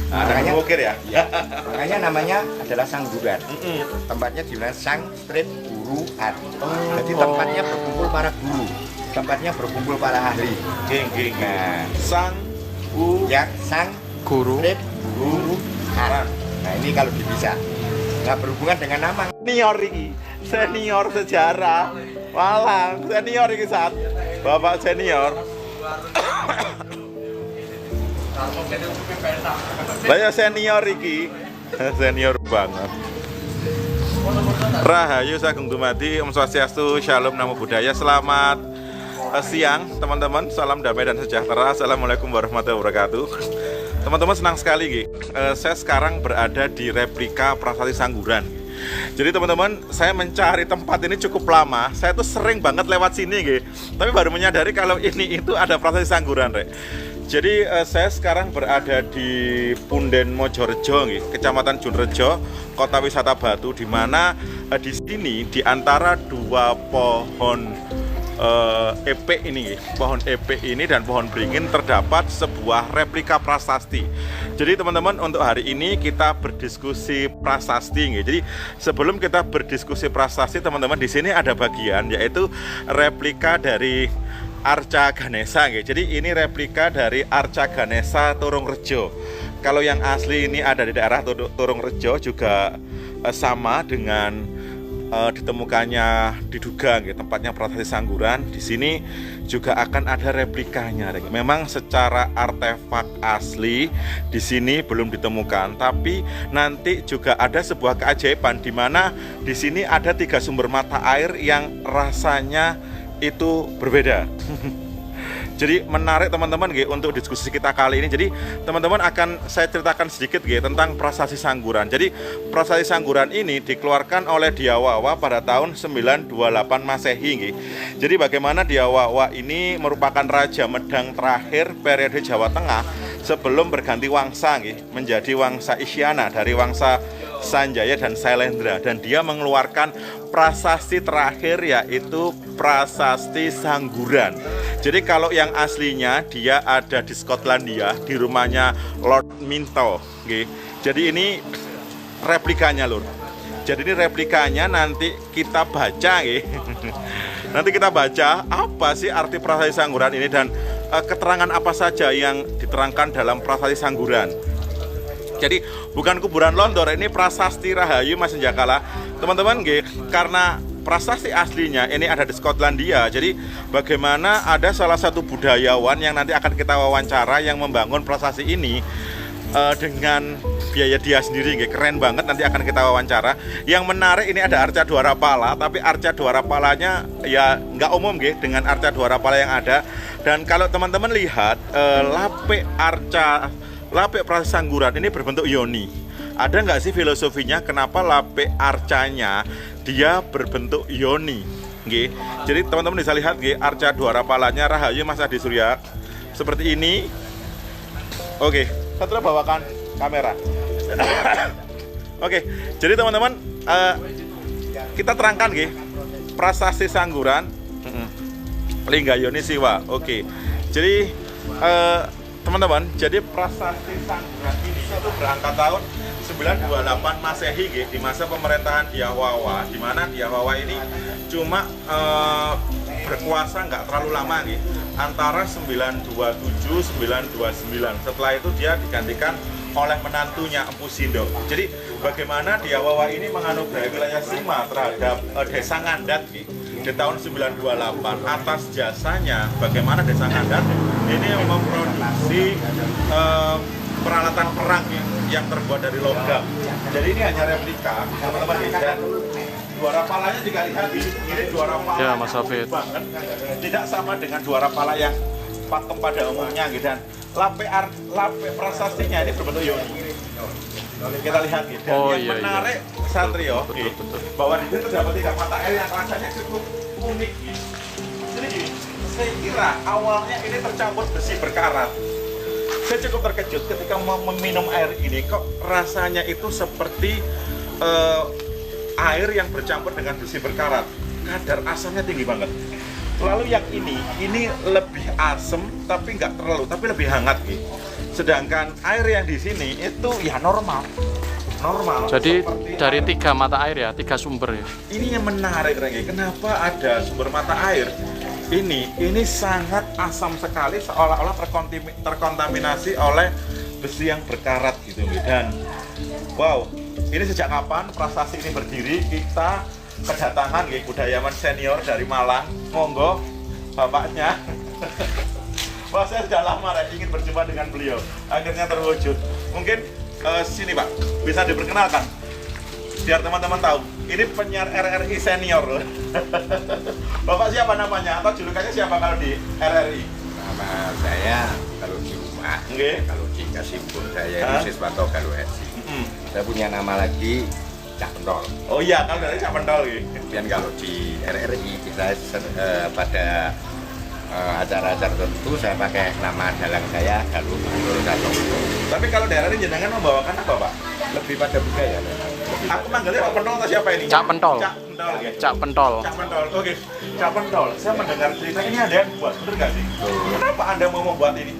makanya Ukir ya. makanya namanya adalah Sangguran. Tempatnya di mana Sang Street Guruan. Jadi tempatnya berkumpul para guru, tempatnya berkumpul para ahli. Geng. Nah, Sang Bu ya Sang Guru. Street Guruan. Nah ini kalau dipisah, nggak berhubungan dengan nama. senior iki. Senior sejarah. Walang, senior iki saat. Bapak senior. Lah ya senior iki. Senior banget. Rahayu Sagung Dumadi, Om Swastiastu, Shalom Namo Buddhaya. Selamat siang teman-teman, salam damai dan sejahtera. Assalamualaikum warahmatullahi wabarakatuh. Teman-teman, senang sekali Gi. Saya sekarang berada di replika Prasasti Sangguran. Jadi teman-teman, saya mencari tempat ini cukup lama. Saya tuh sering banget lewat sini Gi. Tapi baru menyadari kalau ini itu ada Prasasti Sangguran Rek. Jadi saya sekarang berada di Punden Mojorejo, Kecamatan Junrejo, Kota Wisata Batu, di mana di sini di antara dua pohon EP ini, pohon EP ini dan pohon beringin terdapat sebuah replika prasasti. Jadi teman-teman, untuk hari ini kita berdiskusi prasasti. Jadi sebelum kita berdiskusi prasasti, teman-teman, di sini ada bagian yaitu replika dari Arca Ganesha. Jadi ini replika dari Arca Ganesha Turungrejo. Kalau yang asli ini ada di daerah Turungrejo juga sama dengan ditemukannya diduga tempatnya Prasasti Sangguran. Di sini juga akan ada replikanya. Memang secara artefak asli di sini belum ditemukan, tapi nanti juga ada sebuah keajaiban di mana di sini ada 3 sumber mata air yang rasanya itu berbeda. Jadi menarik teman-teman untuk diskusi kita kali ini. Jadi teman-teman akan saya ceritakan sedikit tentang Prasasti Sangguran. Jadi Prasasti Sangguran ini dikeluarkan oleh Dyawawa pada tahun 928 Masehi. Jadi bagaimana Dyawawa ini merupakan Raja Medang terakhir periode Jawa Tengah sebelum berganti wangsa menjadi wangsa Isyana dari wangsa Sanjaya dan Sailendra, dan dia mengeluarkan prasasti terakhir yaitu Prasasti Sangguran. Jadi kalau yang aslinya dia ada di Skotlandia di rumahnya Lord Minto. Jadi ini replikanya Lur. Jadi ini replikanya, nanti kita baca Nanti kita baca apa sih arti Prasasti Sangguran ini dan keterangan apa saja yang diterangkan dalam Prasasti Sangguran. Jadi bukan kuburan Londor, ini prasasti Rahayu Mas Senjakala. Teman-teman, karena prasasti aslinya ini ada di Skotlandia. Jadi bagaimana ada salah satu budayawan yang nanti akan kita wawancara yang membangun prasasti ini dengan biaya dia sendiri, keren banget, nanti akan kita wawancara. Yang menarik ini ada Arca Dwarapala, tapi Arca Dwarapalanya ya nggak umum dengan Arca Dwarapala yang ada. Dan kalau teman-teman lihat Lapik Prasasti Sangguran ini berbentuk yoni. Ada nggak sih filosofinya kenapa lapik arcanya dia berbentuk yoni? Jadi teman-teman bisa lihat Arca Dwarapalanya Rahayu Mas Adi Surya seperti ini. Oke, satu bawakan kamera. Oke, jadi teman-teman kita terangkan Prasasti Sangguran Lingga Yoni Siwa. Oke, jadi teman-teman, jadi Prasasti Sangguran ini itu berangkat tahun 928 Masehi di masa pemerintahan Dyawawa, di mana Dyawawa ini cuma berkuasa nggak terlalu lama antara 927 929. Setelah itu dia digantikan oleh menantunya Empu Sindo. Jadi bagaimana Dyawawa ini menganugerahi wilayah Sima terhadap Desa Ngandat di tahun 928 atas jasanya bagaimana Desa Ngandat ini memproduksi peralatan perang yang terbuat dari logam. Jadi ini hanya replika, teman-teman. Dan Dwarapalanya juga lihat ini Dwarapala ya, Mas Hafid, banget, tidak sama dengan Dwarapala yang pakem pada umumnya dan lapik prasastinya ini berbentuk yoni. Kita lihat dan yang menarik Satrio bahwa di sini terdapat 3 mata air yang rasanya cukup unik. Jadi saya kira awalnya ini tercampur besi berkarat. Saya cukup terkejut ketika meminum air ini, kok rasanya itu seperti air yang bercampur dengan besi berkarat. Kadar asamnya tinggi banget. Lalu yang ini lebih asam tapi nggak terlalu, tapi lebih hangat Sedangkan air yang di sini itu ya normal. Jadi Seperti dari air. 3 mata air ya, 3 sumber ya. Ini yang menarik, Renggi. Kenapa ada sumber mata air? Ini sangat asam sekali, seolah-olah terkontaminasi oleh besi yang berkarat gitu. Dan wow, ini sejak kapan prasasti ini berdiri? Kita kedatangan budayawan senior dari Malang. Monggo bapaknya. Wah, saya sudah lama ingin berjumpa dengan beliau. Akhirnya terwujud. Mungkin sini Pak, bisa diperkenalkan biar teman-teman tahu. Ini penyiar RRI senior. Bapak siapa namanya? Atau julukannya siapa kalau di RRI? Nama saya kalau di rumah, Nggih. kalau di Kasimpul saya Hah? itu Siswanto Galuh Esi. Saya punya nama lagi Cak Pentol. Oh iya, kalau dari Cak Pentol gitu. Kemudian kalau di RRI kita pada acara-acara tertentu saya pakai nama dalang saya Galuh Siswanto. Tapi kalau di RRI jenengan membawakan apa, Pak? Lebih pada budaya memang. Aku manggilnya Pak Pentol atau siapa ini? Cak Pentol. Cak Pentol, gitu. Cak Pentol. Cak Pentol, oke. Cak Pentol, saya mendengar cerita ini ada yang buat, bener nggak sih? Kenapa Anda mau membuat ini?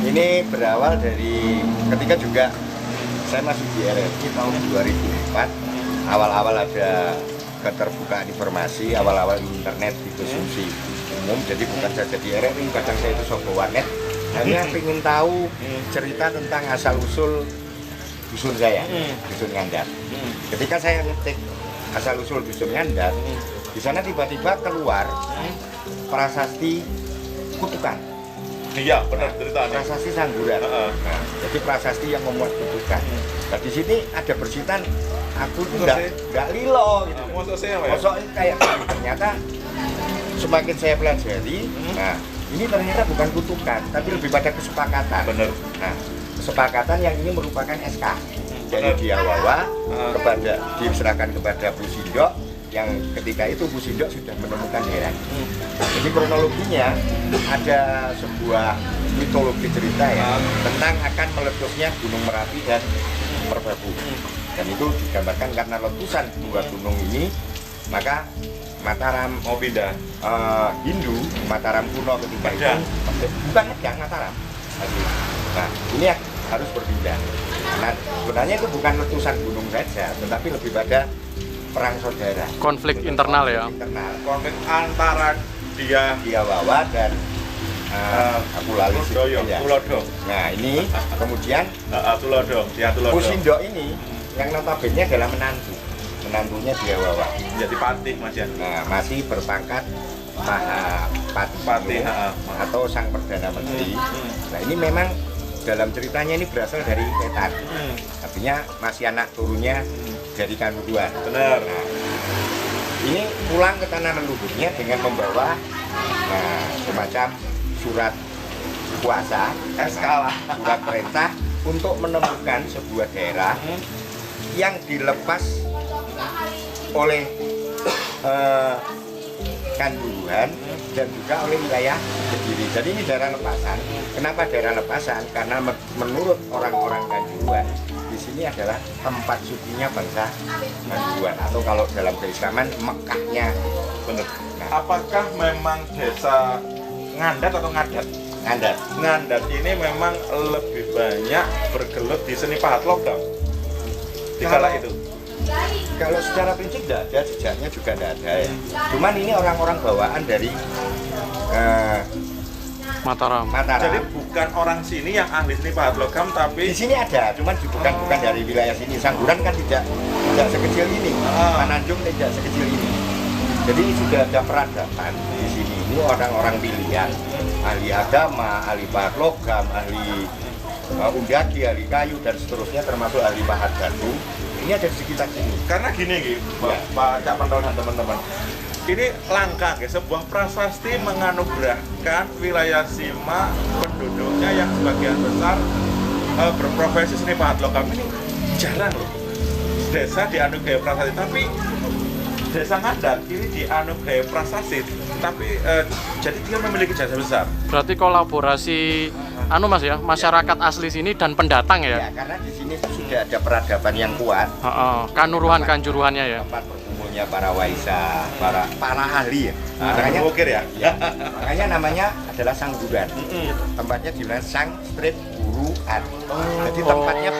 Ini berawal dari ketika juga saya masuk di RRI tahun 2004. Awal-awal ada keterbukaan informasi, awal-awal internet dikonsumsi umum, jadi bukan saja di RRI, kadang saya itu sogo warnet. Hanya ingin tahu cerita tentang asal-usul dusun saya, dusun Ngandar. Ketika saya ngetik asal-usul dusun Ngandar, di sana tiba-tiba keluar prasasti kutukan. Iya, benar ceritanya. Prasasti Sangguran. Heeh. Nah, jadi prasasti yang memuat kutukan. Nah, di sini ada bersitan aku tuh nggak lilo gitu. Maksud saya apa ya? Maksudnya kayak ternyata semakin saya pelajari, nah ini ternyata bukan kutukan, tapi lebih pada kesepakatan. Bener. Nah, kesepakatan yang ini merupakan SK. Jadi Bener. dia bawa kepada diserahkan kepada Bu Sindok, yang ketika itu Bu Sindok sudah menemukan daerah. Jadi kronologinya ada sebuah mitologi cerita ya tentang akan meletusnya Gunung Merapi dan Merbabu. Dan itu digambarkan karena letusan dua gunung ini, maka Mataram Mau pindah. Hindu, Mataram kuno ketika Medang. itu bukan Medang, Mataram. Nah, ini harus berpindah. Nah, sebenarnya itu bukan letusan gunung saja, tetapi lebih pada perang saudara. Konflik internal ya. Internal. Konflik antara dia Dia bawa dan aku lali sih. Tulodo, Ya. Tulodo. Nah, ini kemudian Tulodo, dia Tulodo. Bu Sindok ini yang notabene adalah menantunya dia bawa. Jadi patih Mas ya. Nah, masih berpangkat Mahapati Patih, atau Sang Perdana Menteri. Nah, ini memang dalam ceritanya ini berasal dari Petan. Artinya masih anak turunnya dari Kanuduan. Benar. Nah, ini pulang ke tanah leluhurnya dengan membawa semacam surat kuasa, SK lah. surat perintah untuk menemukan sebuah daerah yang dilepas oleh Kanjuruhan dan juga oleh wilayah Kediri. Jadi ini daerah lepasan. Kenapa daerah lepasan? Karena menurut orang-orang Kanjuruhan di sini adalah tempat sucinya bangsa Kanjuruhan, atau kalau dalam keislaman Mekahnya. Benar. Nah, Apakah memang desa Ngandat atau Ngadat? Ngandar. Ngandat ini memang lebih banyak bergelut di seni pahat logam di kala itu. Kalau secara prinsip tidak ada, jejaknya juga tidak ada ya. Cuman ini orang-orang bawaan dari Mataram. Mataram. Jadi bukan orang sini yang ahli seni pahat logam, Di tapi sini ada, cuman bukan dari wilayah sini. Sangguran kan tidak sekecil ini, Mananjung tidak sekecil ini. Jadi sudah ada peradaban di sini. Ini orang-orang pilihan, ahli agama, ahli pahat logam, ahli undagi, ahli kayu dan seterusnya, termasuk ahli pahat batu. Ini ada di sekitar sini. karena gini gitu, Pak Cak Pentol dan teman-teman. Ini langka, guys, sebuah prasasti menganugerahkan wilayah Sima penduduknya yang sebagian besar berprofesi seni pahat logam. Ini jarang loh. Desa dianugerahi prasasti, tapi desa Ngadat ini dianugerahi prasasti, tapi jadi dia memiliki jasa besar. Berarti kolaborasi Mas ya, masyarakat asli sini dan pendatang Ya, ya. karena di sini tuh sudah ada peradaban yang kuat. Kanuruhan kanjuruhannya ya. Tempat berkumpulnya para waisa, para ahli ya. Makanya ukir ya. Ya, makanya namanya adalah Sangguran. Tempatnya di mana Sang Strip perguruan. Jadi tempatnya